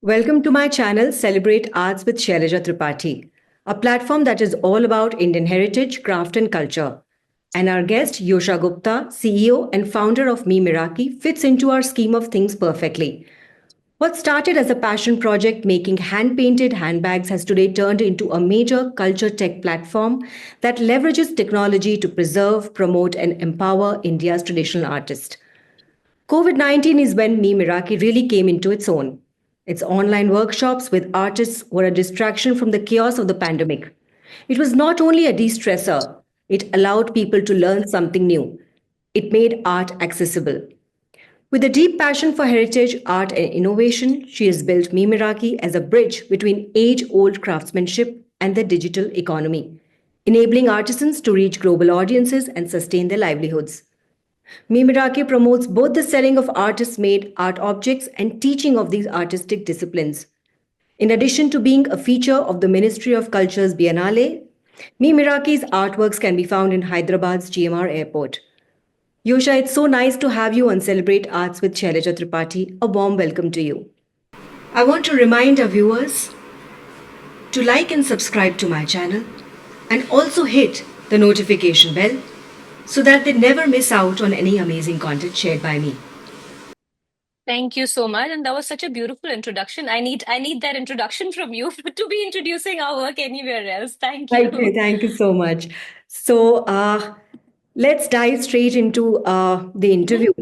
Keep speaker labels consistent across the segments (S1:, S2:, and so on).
S1: Welcome to my channel Celebrate Arts with Shailaja Tripathi, a platform that is all about Indian heritage, craft, and culture. And our guest, Yosha Gupta, CEO and founder of Me Miraki, fits into our scheme of things perfectly. What started as a passion project making hand painted handbags has today turned into a major culture tech platform that leverages technology to preserve, promote, and empower India's traditional artists. COVID 19 is when Me Miraki really came into its own. Its online workshops with artists were a distraction from the chaos of the pandemic. It was not only a de stressor, it allowed people to learn something new. It made art accessible. With a deep passion for heritage, art, and innovation, she has built Me Miraki as a bridge between age old craftsmanship and the digital economy, enabling artisans to reach global audiences and sustain their livelihoods. Mimirake promotes both the selling of artist made art objects and teaching of these artistic disciplines. In addition to being a feature of the Ministry of Culture's Biennale, Mimirake's artworks can be found in Hyderabad's GMR airport. Yosha, it's so nice to have you on Celebrate Arts with Shailaja Tripathi. A warm welcome to you. I want to remind our viewers to like and subscribe to my channel and also hit the notification bell so that they never miss out on any amazing content shared by me.
S2: Thank you so much. And that was such a beautiful introduction. I need that introduction from you to be introducing our work anywhere else. Thank you.
S1: Thank you so much. So let's dive straight into the
S2: Mhm.
S1: interview.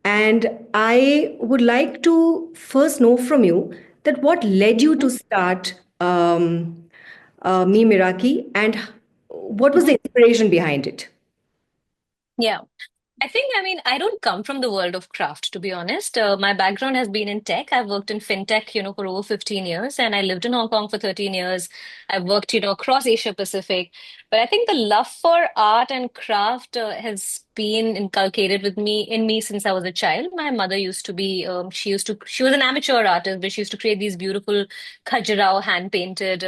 S1: And I would like to first know from you that what led you to
S2: Mhm.
S1: start Me Miraki and what was
S2: Mhm.
S1: the inspiration behind it?
S2: Yeah. I don't come from the world of craft, to be honest. My background has been in tech. I've worked in fintech, for over 15 years, and I lived in Hong Kong for 13 years. I've worked, across Asia Pacific. But I think the love for art and craft has been inculcated in me since I was a child. My mother used to be, she was an amateur artist, but she used to create these beautiful khajurao hand painted,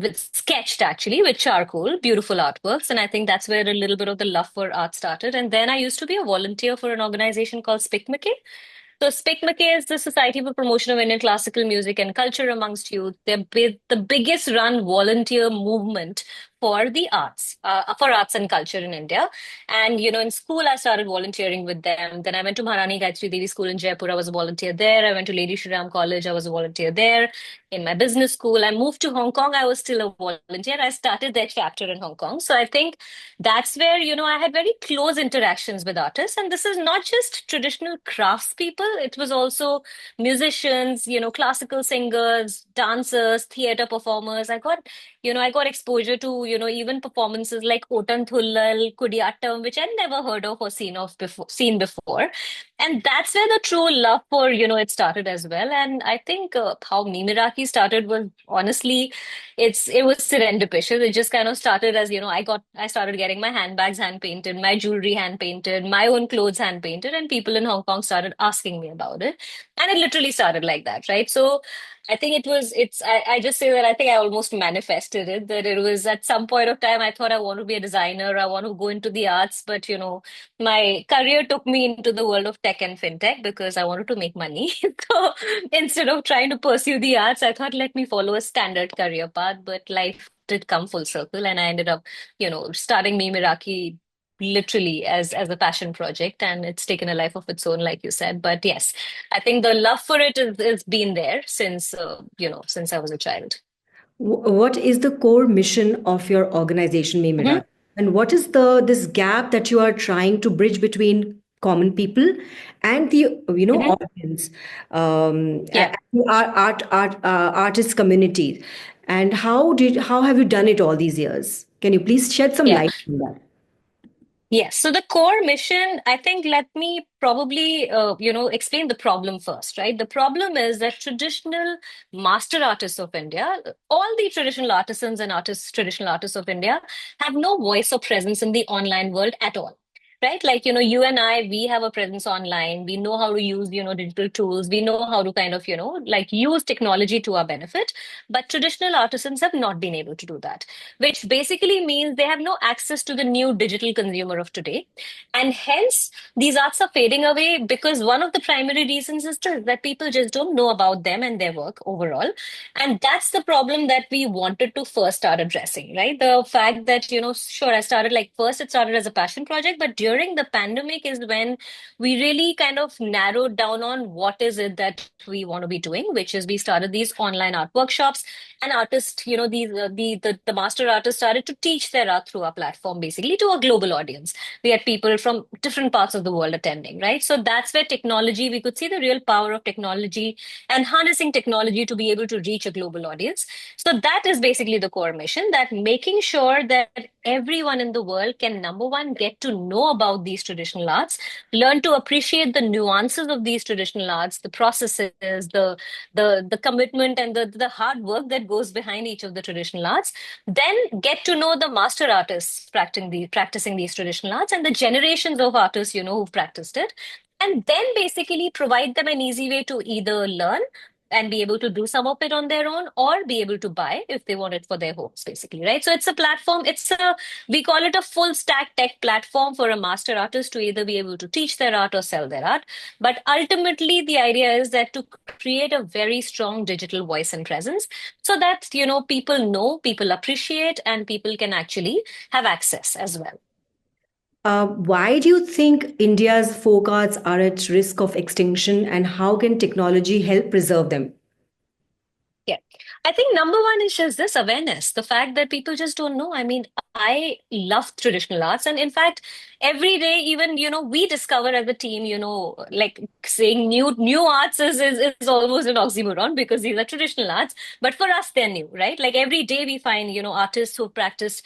S2: with sketched actually with charcoal, beautiful artworks. And I think that's where a little bit of the love for art started. And then I used to be a volunteer for an organization called Spick McKay. So Spick McKay is the Society for Promotion of Indian Classical Music and Culture amongst youth. The biggest run volunteer movement for arts and culture in India. And, in school, I started volunteering with them. Then I went to Maharani Gayatri Devi School in Jaipur. I was a volunteer there. I went to Lady Shri Ram College. I was a volunteer there. In my business school, I moved to Hong Kong. I was still a volunteer. I started that chapter in Hong Kong. So I think that's where, I had very close interactions with artists. And this is not just traditional craftspeople, it was also musicians, classical singers, dancers, theater performers. I got exposure to, even performances like Otan Thullal, Kudiyattam, which I'd never heard of or seen before. And that's where the true love for, it started as well. And I think how Mimiraki started was honestly, it was serendipitous. It just kind of started as, I started getting my handbags hand painted, my jewelry hand painted, my own clothes hand painted, and people in Hong Kong started asking me about it. And it literally started like that, right? So I think I just say that I think I almost manifested it, that it was at some point of time I thought I want to be a designer, I want to go into the arts, but my career took me into the world of tech and fintech because I wanted to make money. So instead of trying to pursue the arts, I thought let me follow a standard career path, but life did come full circle and I ended up, starting Me Miraki literally as a passion project, and it's taken a life of its own, like you said. But yes, I think the love for it is been there since since I was a child.
S1: What is the core mission of your organization,
S2: Hmm.
S1: Mimirak? And what is the this gap that you are trying to bridge between common people and the
S2: Hmm.
S1: audience,
S2: Yeah.
S1: and the artist community? And how have you done it all these years? Can you please shed some
S2: Yeah.
S1: light on that?
S2: Yes. So the core mission, I think, let me probably, explain the problem first, right? The problem is that traditional master artists of India, all the traditional artisans and traditional artists of India have no voice or presence in the online world at all. right? Like, you and I, we have a presence online. We know how to use, digital tools. We know how to kind of, like use technology to our benefit. But traditional artisans have not been able to do that, which basically means they have no access to the new digital consumer of today. And hence, these arts are fading away because one of the primary reasons is just that people just don't know about them and their work overall. And that's the problem that we wanted to first start addressing, right? The fact that, sure, I started like first it started as a passion project, but during the pandemic is when we really kind of narrowed down on what is it that we want to be doing, which is we started these online art workshops and artists, the master artists started to teach their art through our platform, basically to a global audience. We had people from different parts of the world attending, right? So that's where technology, we could see the real power of technology and harnessing technology to be able to reach a global audience. So that is basically the core mission, that making sure that everyone in the world can, number one, get to know about these traditional arts, learn to appreciate the nuances of these traditional arts, the processes, the commitment and the hard work that goes behind each of the traditional arts, then get to know the master artists practicing these traditional arts and the generations of artists, who've practiced it. And then basically provide them an easy way to either learn and be able to do some of it on their own or be able to buy if they want it for their homes, basically, right? So it's a platform, we call it a full stack tech platform for a master artist to either be able to teach their art or sell their art. But ultimately, the idea is that to create a very strong digital voice and presence so that, people appreciate, and people can actually have access as well.
S1: Why do you think India's folk arts are at risk of extinction, and how can technology help preserve them?
S2: Yeah. I think number one is just this awareness, the fact that people just don't know. I mean, I love traditional arts. And in fact, every day, even, we discover as a team, like saying new arts is almost an oxymoron because these are traditional arts. But for us, they're new, right? Like every day we find, artists who practiced,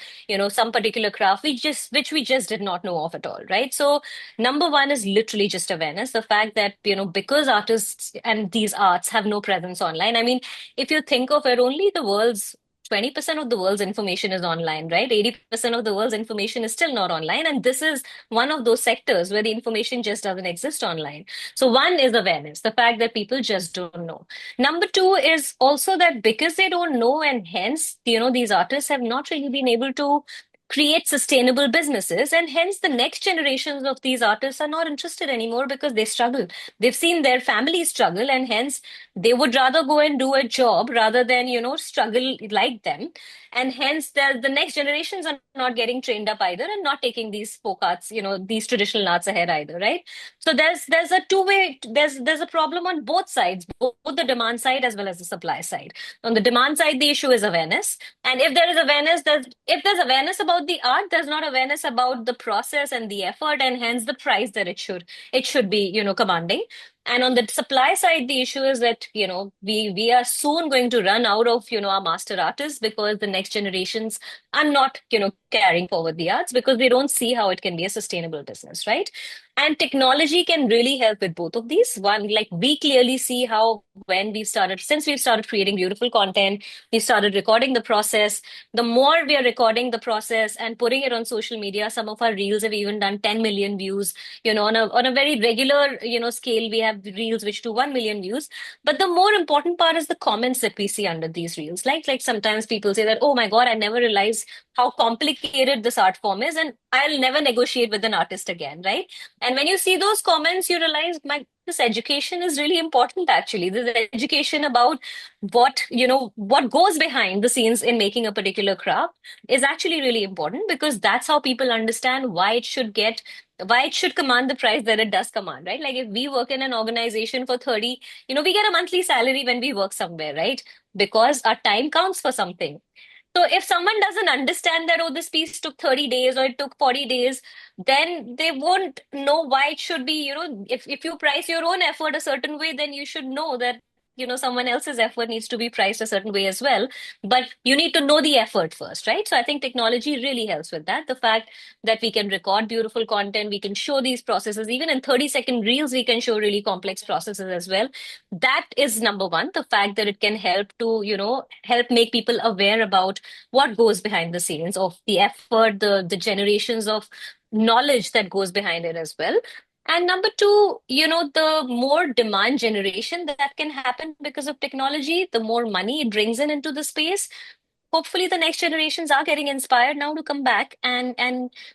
S2: some particular craft, which we just did not know of at all, right? So number one is literally just awareness, the fact that, because artists and these arts have no presence online. I mean, if you think of it, only the world's 20% of the world's information is online, right? 80% of the world's information is still not online. And this is one of those sectors where the information just doesn't exist online. So, one is awareness, the fact that people just don't know. Number two is also that because they don't know, and hence, these artists have not really been able to create sustainable businesses. And hence, the next generations of these artists are not interested anymore because they struggle. They've seen their families struggle, and hence, they would rather go and do a job rather than struggle like them. And hence the next generations are not getting trained up either and not taking these folk arts, these traditional arts ahead either, right? So there's a two-way, there's a problem on both sides, both the demand side as well as the supply side. On the demand side, the issue is awareness. And if there is awareness, if there's awareness about the art, there's not awareness about the process and the effort, and hence the price that it should be, commanding. And on the supply side, the issue is that, we are soon going to run out of, our master artists because the next generations are not, carrying forward the arts because they don't see how it can be a sustainable business, right? And technology can really help with both of these. One, like we clearly see how since we've started creating beautiful content, we started recording the process. The more we are recording the process and putting it on social media, some of our reels have even done 10 million views. On a very regular, scale, we have reels which do 1 million views. But the more important part is the comments that we see under these reels. Like sometimes people say that, oh my God, I never realized how complicated this art form is, and I'll never negotiate with an artist again, right? And when you see those comments, you realize, this education is really important, actually. This education about what goes behind the scenes in making a particular craft is actually really important because that's how people understand why it should command the price that it does command, right? Like if we work in an organization for 30, we get a monthly salary when we work somewhere, right? Because our time counts for something. So if someone doesn't understand that, oh, this piece took 30 days or it took 40 days, then they won't know why it should be, if you price your own effort a certain way, then you should know that someone else's effort needs to be priced a certain way as well. But you need to know the effort first, right? So I think technology really helps with that. The fact that we can record beautiful content, we can show these processes, even in 30-second reels, we can show really complex processes as well. That is number one, the fact that it can help to, help make people aware about what goes behind the scenes of the effort, the generations of knowledge that goes behind it as well. And number two, the more demand generation that can happen because of technology, the more money it brings into the space. Hopefully, the next generations are getting inspired now to come back and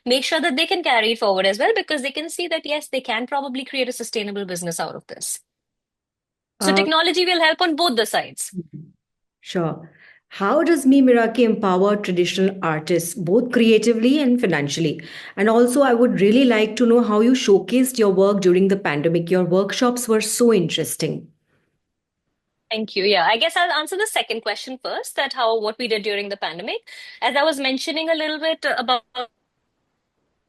S2: make sure that they can carry it forward as well, because they can see that yes, they can probably create a sustainable business out of this. So
S1: Uh,
S2: technology will help on both the sides.
S1: sure. How does Me Miraki empower traditional artists, both creatively and financially? And also, I would really like to know how you showcased your work during the pandemic. Your workshops were so interesting.
S2: Thank you. Yeah, I guess I'll answer the second question first, that how what we did during the pandemic. As I was mentioning a little bit about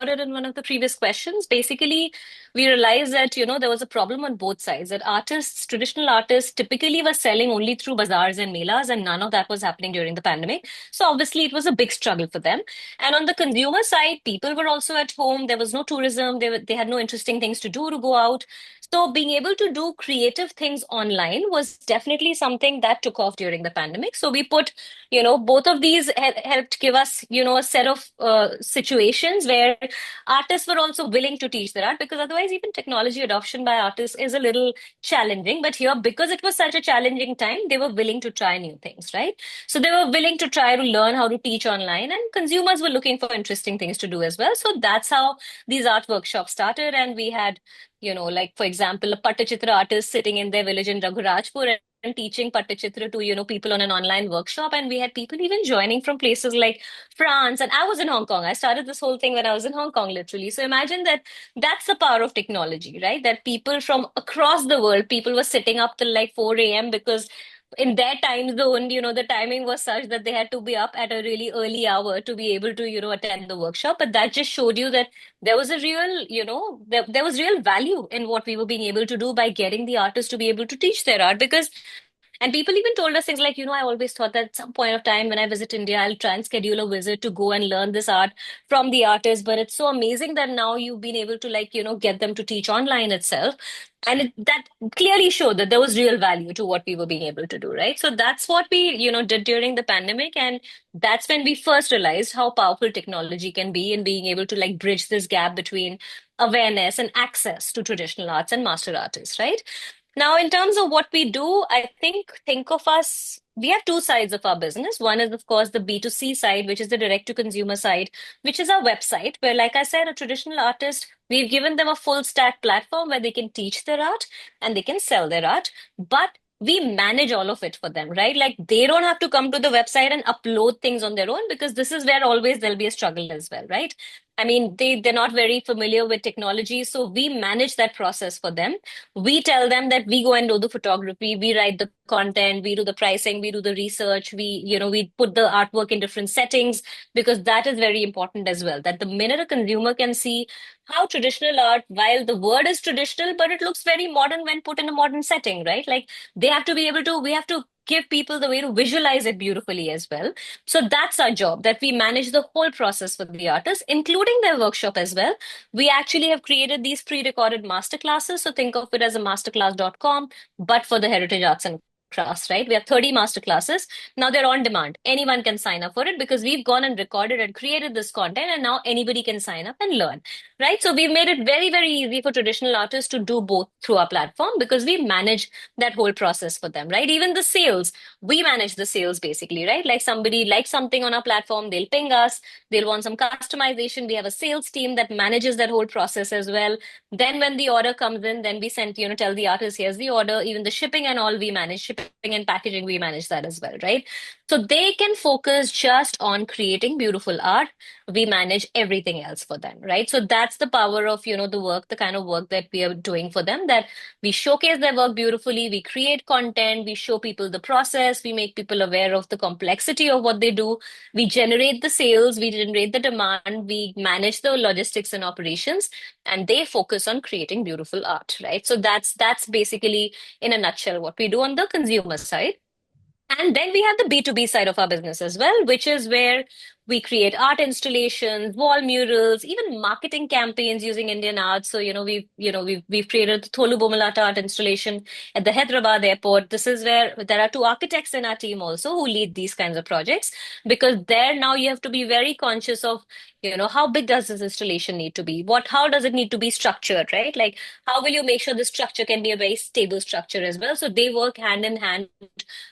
S2: it in one of the previous questions, basically, we realized that, there was a problem on both sides, that artists, traditional artists, typically were selling only through bazaars and melas, and none of that was happening during the pandemic. So obviously, it was a big struggle for them. And on the consumer side, people were also at home. There was no tourism. They had no interesting things to do to go out. So being able to do creative things online was definitely something that took off during the pandemic. So we put, both of these helped give us, a set of situations where artists were also willing to teach their art, because otherwise even technology adoption by artists is a little challenging. But here, because it was such a challenging time, they were willing to try new things, right? So they were willing to try to learn how to teach online, and consumers were looking for interesting things to do as well. So that's how these art workshops started. And we had, like for example, a Pattachitra artist sitting in their village in Raghurajpur and teaching Pattachitra to, people on an online workshop. And we had people even joining from places like France. And I was in Hong Kong. I started this whole thing when I was in Hong Kong, literally. So imagine that that's the power of technology, right? That people from across the world, people were sitting up till like 4 a.m. because in their time zone, the timing was such that they had to be up at a really early hour to be able to, attend the workshop. But that just showed you that there was a real, there was real value in what we were being able to do by getting the artists to be able to teach their art. Because and people even told us things like, I always thought that at some point of time when I visit India, I'll try and schedule a visit to go and learn this art from the artist. But it's so amazing that now you've been able to, like, get them to teach online itself. And that clearly showed that there was real value to what we were being able to do, right? So that's what we, did during the pandemic. And that's when we first realized how powerful technology can be in being able to, like, bridge this gap between awareness and access to traditional arts and master artists, right? Now, in terms of what we do, I think of us, we have two sides of our business. One is, of course, the B2C side, which is the direct to consumer side, which is our website, where, like I said, a traditional artist, we've given them a full stack platform where they can teach their art and they can sell their art. But we manage all of it for them, right? Like they don't have to come to the website and upload things on their own, because this is where always there'll be a struggle as well, right? I mean, they're not very familiar with technology. So we manage that process for them. We tell them that we go and do the photography, we write the content, we do the pricing, we do the research, we put the artwork in different settings, because that is very important as well. That the minute a consumer can see how traditional art, while the word is traditional, but it looks very modern when put in a modern setting, right? Like they have to be able to, we have to give people the way to visualize it beautifully as well. So that's our job, that we manage the whole process for the artists, including their workshop as well. We actually have created these pre-recorded masterclasses. So think of it as a masterclass.com, but for the heritage arts and crafts, right? We have 30 masterclasses. Now they're on demand. Anyone can sign up for it because we've gone and recorded and created this content, and now anybody can sign up and learn, right? So we've made it very, very easy for traditional artists to do both through our platform, because we manage that whole process for them, right? Even the sales, we manage the sales basically, right? Like somebody likes something on our platform, they'll ping us, they'll want some customization. We have a sales team that manages that whole process as well. Then when the order comes in, then we send, tell the artist, here's the order. Even the shipping and all, we manage shipping and packaging, we manage that as well, right? So they can focus just on creating beautiful art. We manage everything else for them, right? So that's the power of, the work, the kind of work that we are doing for them, that we showcase their work beautifully, we create content, we show people the process, we make people aware of the complexity of what they do, we generate the sales, we generate the demand, we manage the logistics and operations, and they focus on creating beautiful art, right? So that's basically in a nutshell what we do on the consumer side. And then we have the B2B side of our business as well, which is where we create art installations, wall murals, even marketing campaigns using Indian art. So, we've created the Tholu Bomalata art installation at the Hyderabad airport. This is where there are two architects in our team also who lead these kinds of projects, because there now you have to be very conscious of, how big does this installation need to be? How does it need to be structured, right? Like, how will you make sure the structure can be a very stable structure as well? So they work hand in hand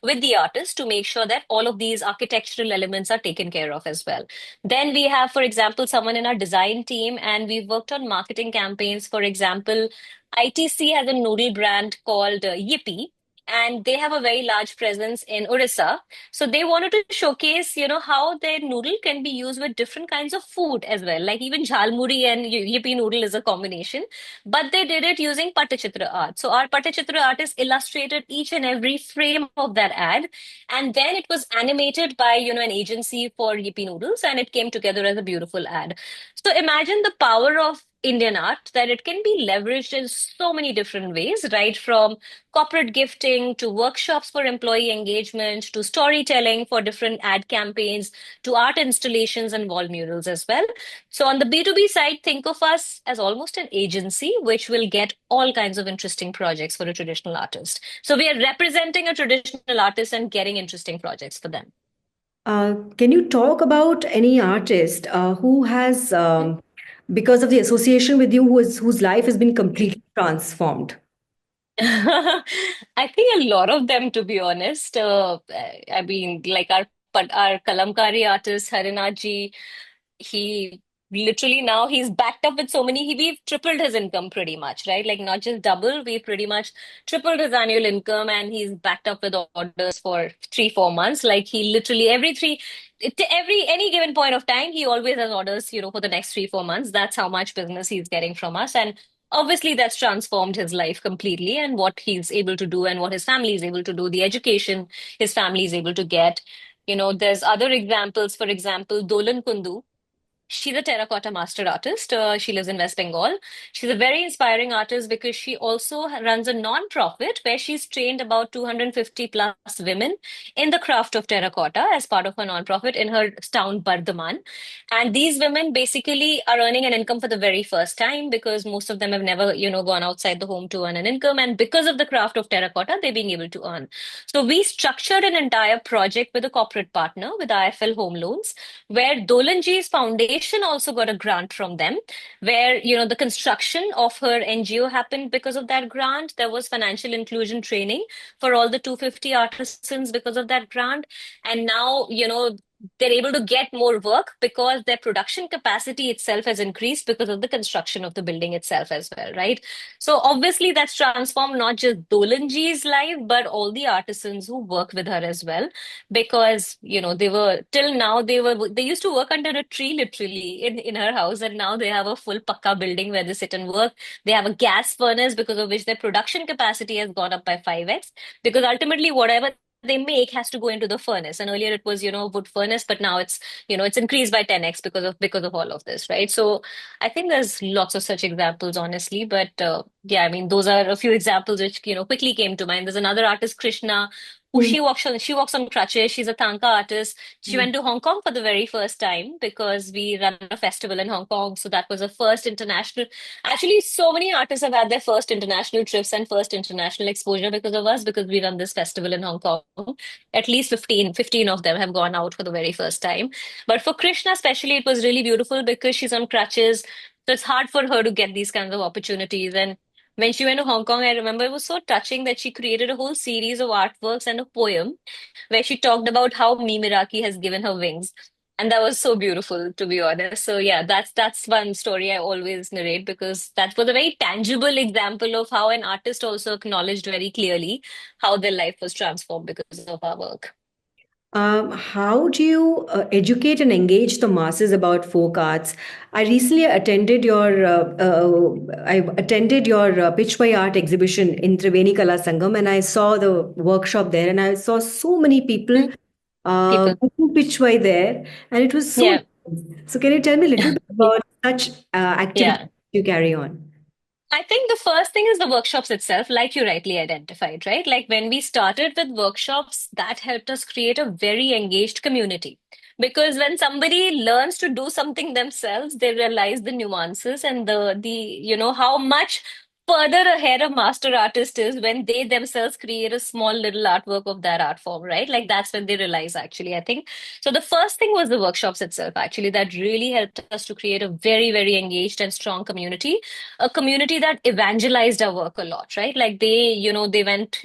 S2: with the artist to make sure that all of these architectural elements are taken care of as well. Then we have, for example, someone in our design team, and we've worked on marketing campaigns. For example, ITC has a noodle brand called Yippee, and they have a very large presence in Orissa. So they wanted to showcase, how their noodle can be used with different kinds of food as well. Like even jhalmuri and Yippee noodle is a combination, but they did it using Patachitra art. So our Patachitra artist illustrated each and every frame of that ad, and then it was animated by an agency for Yippee Noodles, and it came together as a beautiful ad. So imagine the power of Indian art, that it can be leveraged in so many different ways, right from corporate gifting to workshops for employee engagement to storytelling for different ad campaigns to art installations and wall murals as well. So on the B2B side, think of us as almost an agency which will get all kinds of interesting projects for a traditional artist. So we are representing a traditional artist and getting interesting projects for them.
S1: Can you talk about any artist who has, because of the association with you, whose life has been completely transformed?
S2: I think a lot of them, to be honest. I mean, like our Kalamkari artist, Harinath ji, he literally now he's backed up with so many. We've tripled his income pretty much, right? Like not just double, we pretty much tripled his annual income, and he's backed up with orders for 3, 4 months. Like he literally every any given point of time, he always has orders, for the next 3, 4 months. That's how much business he's getting from us, and obviously that's transformed his life completely, and what he's able to do and what his family is able to do, the education his family is able to get. There's other examples. For example, Dolan Kundu. She's a terracotta master artist. She lives in West Bengal. She's a very inspiring artist because she also runs a non-profit where she's trained about 250 plus women in the craft of terracotta as part of her non-profit in her town, Bardhaman. And these women basically are earning an income for the very first time because most of them have never, gone outside the home to earn an income. And because of the craft of terracotta, they're being able to earn. So we structured an entire project with a corporate partner with IFL Home Loans, where Dolanji's foundation also got a grant from them, where the construction of her NGO happened because of that grant. There was financial inclusion training for all the 250 artisans because of that grant, and now they're able to get more work because their production capacity itself has increased because of the construction of the building itself as well, right? So obviously that's transformed not just Dolanji's life, but all the artisans who work with her as well, because they were till now they used to work under a tree literally in her house, and now they have a full pakka building where they sit and work. They have a gas furnace because of which their production capacity has gone up by 5x, because ultimately whatever they make has to go into the furnace, and earlier it was wood furnace, but now it's increased by 10x because of all of this, right? So I think there's lots of such examples, honestly, but yeah, I mean, those are a few examples which quickly came to mind. There's another artist, Krishna, who
S1: Mm,
S2: she walks on crutches. She's a tanka artist. She
S1: mm.
S2: went to Hong Kong for the very first time because we run a festival in Hong Kong. So that was a first international. Actually, so many artists have had their first international trips and first international exposure because of us, because we run this festival in Hong Kong. At least 15 of them have gone out for the very first time. But for Krishna, especially, it was really beautiful because she's on crutches. So it's hard for her to get these kinds of opportunities. And when she went to Hong Kong, I remember it was so touching that she created a whole series of artworks and a poem where she talked about how Mimiraki has given her wings. And that was so beautiful, to be honest. So yeah, that's one story I always narrate, because that was a very tangible example of how an artist also acknowledged very clearly how their life was transformed because of our work.
S1: How do you educate and engage the masses about folk arts? I recently I attended your Pitch by Art exhibition in Triveni Kala Sangam, and I saw the workshop there, and I saw so many people
S2: Mhm. People.
S1: making pitch by there, and it was so
S2: Yeah.
S1: nice. So can you tell me a little bit about such activities
S2: Yeah.
S1: you carry on?
S2: I think the first thing is the workshops itself, like you rightly identified, right? Like when we started with workshops, that helped us create a very engaged community. Because when somebody learns to do something themselves, they realize the nuances and how much further ahead a master artist is when they themselves create a small little artwork of that art form, right? Like that's when they realize actually, I think. So the first thing was the workshops itself, actually, that really helped us to create a very, very engaged and strong community, a community that evangelized our work a lot, right? Like they went,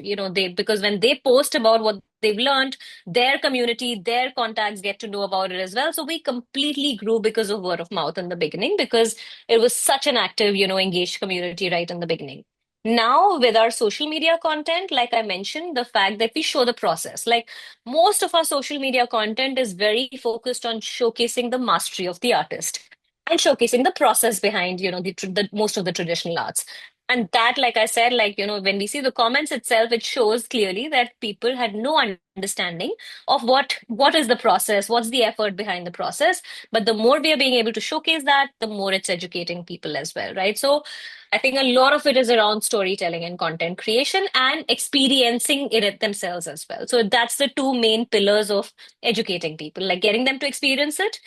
S2: because when they post about what they've learned, their community, their contacts get to know about it as well. So we completely grew because of word of mouth in the beginning, because it was such an active, engaged community right in the beginning. Now, with our social media content, like I mentioned, the fact that we show the process, like most of our social media content is very focused on showcasing the mastery of the artist and showcasing the process behind the most of the traditional arts. And that, like I said, like when we see the comments itself, it shows clearly that people had no understanding of what is the process, what's the effort behind the process. But the more we are being able to showcase that, the more it's educating people as well, right? So I think a lot of it is around storytelling and content creation and experiencing it themselves as well. So that's the two main pillars of educating people, like getting them to experience it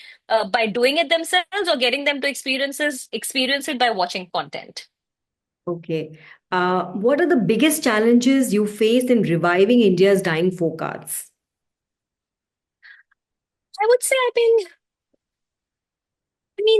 S2: by doing it themselves, or getting them to experience it by watching content.
S1: Okay. What are the biggest challenges you faced in reviving India's dying folk arts?
S2: I would say, I mean,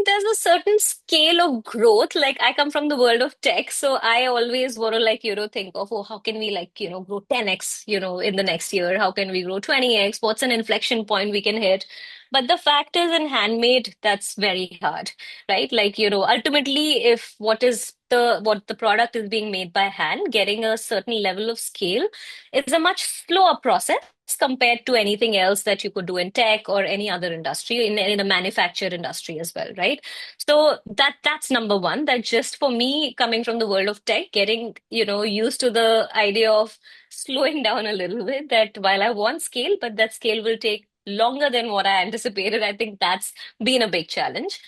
S2: there's a certain scale of growth. Like I come from the world of tech, so I always want to think of, oh, how can we grow 10x, in the next year? How can we grow 20x? What's an inflection point we can hit? But the fact is in handmade, that's very hard, right? Like, ultimately, if what the product is being made by hand, getting a certain level of scale is a much slower process compared to anything else that you could do in tech or any other industry, in a manufacture industry as well, right? So that's number one. That just for me, coming from the world of tech, getting used to the idea of slowing down a little bit, that while I want scale, but that scale will take longer than what I anticipated. I think that's been a big challenge.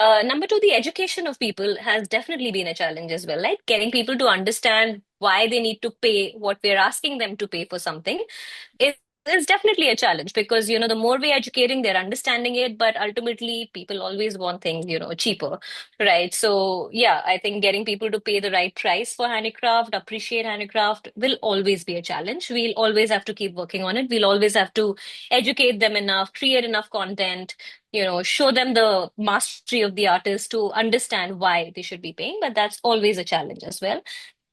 S2: Number two, the education of people has definitely been a challenge as well, like getting people to understand why they need to pay what we're asking them to pay for something is definitely a challenge, because the more we're educating, they're understanding it, but ultimately people always want things cheaper, right? So yeah, I think getting people to pay the right price for handicraft, appreciate handicraft, will always be a challenge. We'll always have to keep working on it. We'll always have to educate them enough, create enough content, show them the mastery of the artist to understand why they should be paying, but that's always a challenge as well.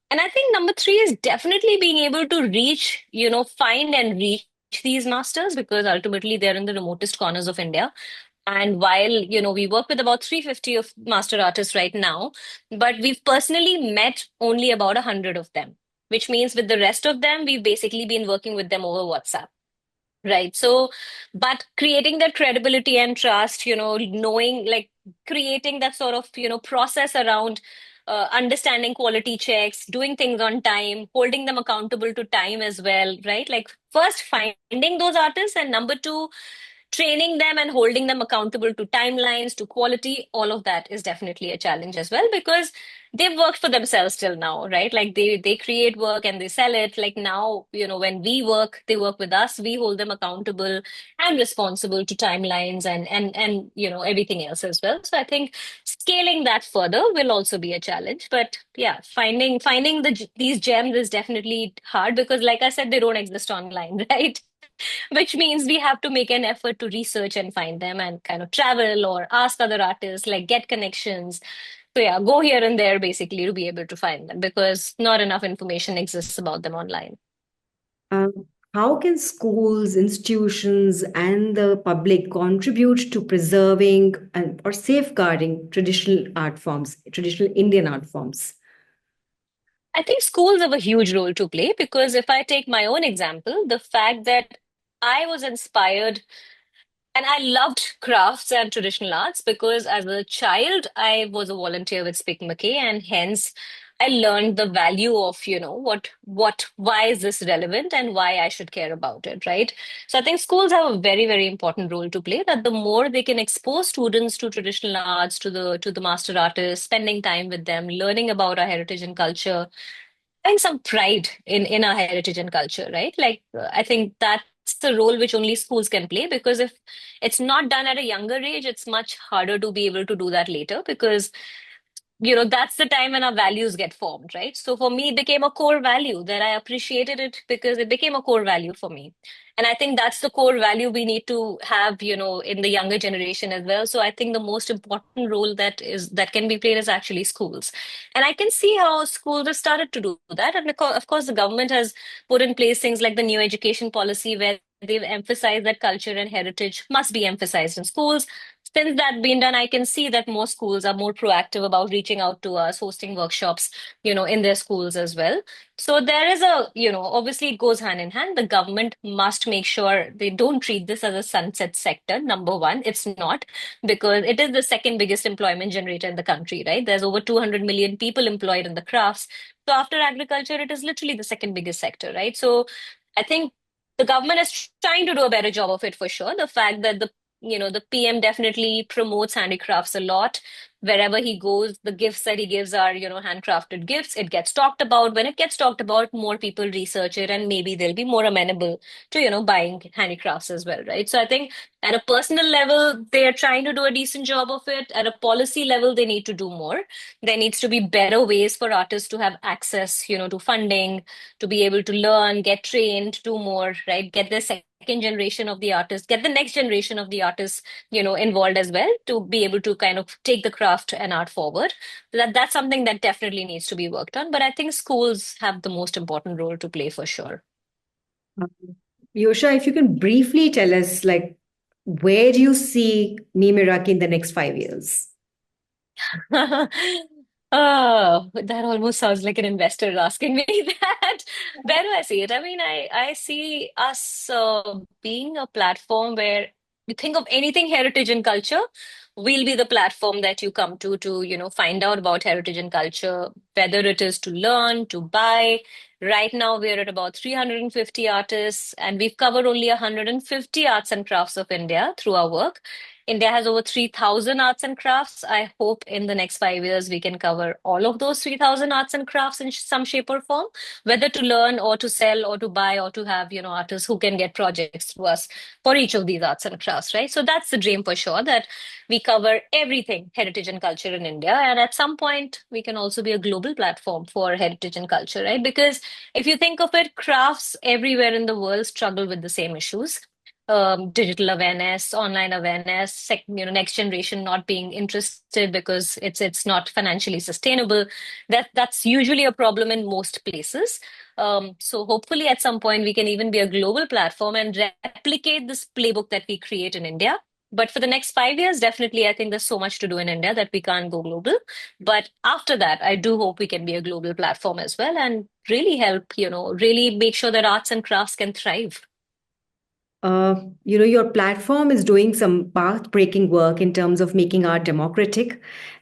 S2: And I think number three is definitely being able to reach, find and reach these masters, because ultimately they're in the remotest corners of India. And while, we work with about 350 of master artists right now, but we've personally met only about 100 of them, which means with the rest of them, we've basically been working with them over WhatsApp. Right. So, but creating that credibility and trust, knowing, like creating that sort of, process around understanding quality checks, doing things on time, holding them accountable to time as well, right? Like first finding those artists, and number two, training them and holding them accountable to timelines, to quality, all of that is definitely a challenge as well, because they've worked for themselves till now, right? Like they create work and they sell it. Like now, when we work, they work with us, we hold them accountable and responsible to timelines and everything else as well. So I think scaling that further will also be a challenge. But yeah, finding these gems is definitely hard, because like I said, they don't exist online, right? Which means we have to make an effort to research and find them, and kind of travel or ask other artists, like get connections. So yeah, go here and there basically to be able to find them, because not enough information exists about them online.
S1: Um, how can schools, institutions, and the public contribute to preserving and or safeguarding traditional art forms, traditional Indian art forms?
S2: I think schools have a huge role to play, because if I take my own example, the fact that I was inspired and I loved crafts and traditional arts, because as a child, I was a volunteer with Spick McKay, and hence I learned the value of, why is this relevant and why I should care about it, right? So I think schools have a very, very important role to play, that the more they can expose students to traditional arts, to the master artists, spending time with them, learning about our heritage and culture, having some pride in our heritage and culture, right? Like I think that's the role which only schools can play, because if it's not done at a younger age, it's much harder to be able to do that later, because that's the time when our values get formed, right? So for me, it became a core value that I appreciated it because it became a core value for me. And I think that's the core value we need to have, in the younger generation as well. So I think the most important role that can be played is actually schools. And I can see how schools have started to do that. And of course, the government has put in place things like the new education policy, where they've emphasized that culture and heritage must be emphasized in schools. Since that been done, I can see that more schools are more proactive about reaching out to us, hosting workshops, in their schools as well. So there is obviously it goes hand in hand. The government must make sure they don't treat this as a sunset sector. Number one, it's not, because it is the second biggest employment generator in the country, right? There's over 200 million people employed in the crafts. So after agriculture, it is literally the second biggest sector, right? So I think the government is trying to do a better job of it for sure. The fact that the PM definitely promotes handicrafts a lot. Wherever he goes, the gifts that he gives are, handcrafted gifts. It gets talked about. When it gets talked about, more people research it, and maybe they'll be more amenable to, buying handicrafts as well, right? So I think at a personal level, they are trying to do a decent job of it. At a policy level, they need to do more. There needs to be better ways for artists to have access, to funding, to be able to learn, get trained, do more, right? Get the second generation of the artists, get the next generation of the artists, involved as well, to be able to kind of take the craft and art forward. That's something that definitely needs to be worked on. But I think schools have the most important role to play for sure.
S1: Yosha, if you can briefly tell us, like, where do you see Me Miraki in the next 5 years?
S2: Oh, that almost sounds like an investor asking me that. Where do I see it? I mean, I see us being a platform where you think of anything heritage and culture, we'll be the platform that you come to, find out about heritage and culture, whether it is to learn, to buy. Right now, we're at about 350 artists, and we've covered only 150 arts and crafts of India through our work. India has over 3,000 arts and crafts. I hope in the next 5 years we can cover all of those 3,000 arts and crafts in some shape or form, whether to learn or to sell or to buy or to have, artists who can get projects through us for each of these arts and crafts, right? So that's the dream for sure, that we cover everything heritage and culture in India. And at some point, we can also be a global platform for heritage and culture, right? Because if you think of it, crafts everywhere in the world struggle with the same issues. Digital awareness, online awareness, next generation not being interested because it's not financially sustainable. That's usually a problem in most places. So hopefully at some point we can even be a global platform and replicate this playbook that we create in India. But for the next 5 years, definitely, I think there's so much to do in India that we can't go global. But after that, I do hope we can be a global platform as well and really help, really make sure that arts and crafts can thrive.
S1: Your platform is doing some path-breaking work in terms of making art democratic,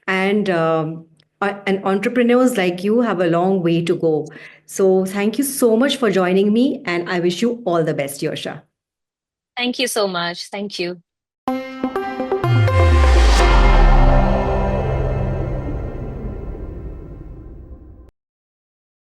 S1: and entrepreneurs like you have a long way to go. So thank you so much for joining me, and I wish you all the best, Yosha.
S2: Thank you so much. Thank you.